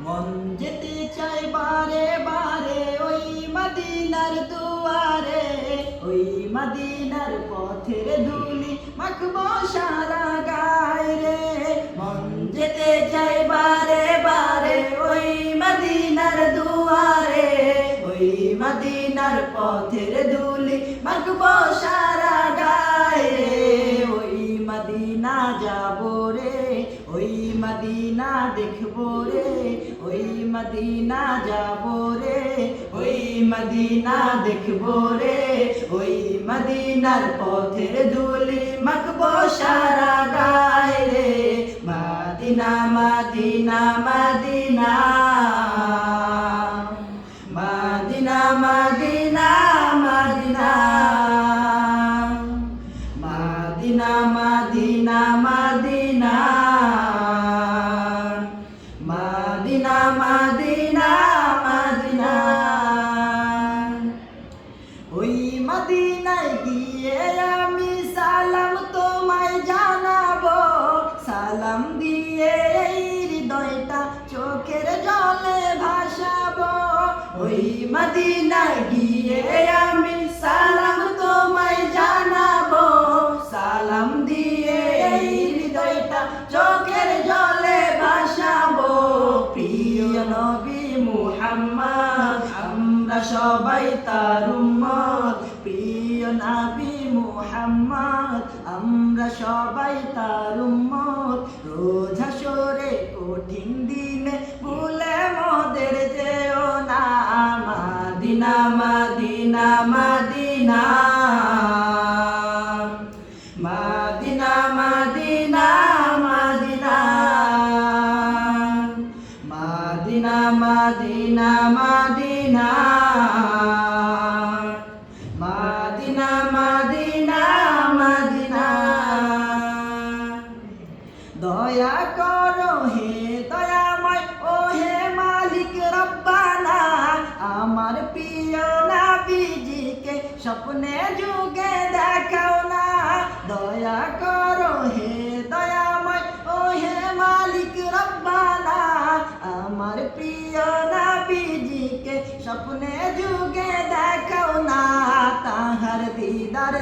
মন যেতে চাই বারে বারে ওই মদিনার দুয়ারে, ওই মদিনার পথের ধুলি মাখবো সারা গায়ে রে। মন যেতে চাই বারে বারে ওই মদিনার দুয়ারে, ওই মদিনার পথের ধুলি মাখবো সারা গায়ে রে। ওই মদিনা যাবো রে, ওই মদিনা দেখবো রে, ওই মদিনা যাবো রে, ওই মদিনা দেখবো রে। ওই মদিনার পথের ধুলি মাখবো সারা গায়ে রে। Medina Medina Medina, Medina Medina Medina, Medina Medina Medina, Medina Medina Medina. ওই মদিনায় গিয়ে আমি সালাম তোমায় জানাবো, সালাম দিয়ে এই হৃদয়টা চোখের জলে ভাসাবো। ওই মদিনায় গিয়ে আমি সালাম তোমায় জানাবো, সালাম দিয়ে এই হৃদয়টা চোখের জলে ভাসাবো। প্রিয় নবী মুহাম্মদ আমরা সবাই তার উম্মত, প্রিয় নবী মুহাম্মদ আমরা সবাই তার উম্মত। রোজ হাসরে কঠিন দিনে ভুলে মোদের যেও না। Medina Medina Medina, Medina Medina Medina, Medina Medina Medina, Medina Medina Medina. দয়া করো হে দয়াময় ও হে মালিক রব্বানা, আমার প্রিয় নবীজিকে স্বপ্নে যুগে দেখাও না। দয়া করো হে দয়াময় ও হে মালিক রব্বানা, আমার প্রিয় নবীজিকে স্বপ্নে যুগে দেখাও না। তাহার দিদার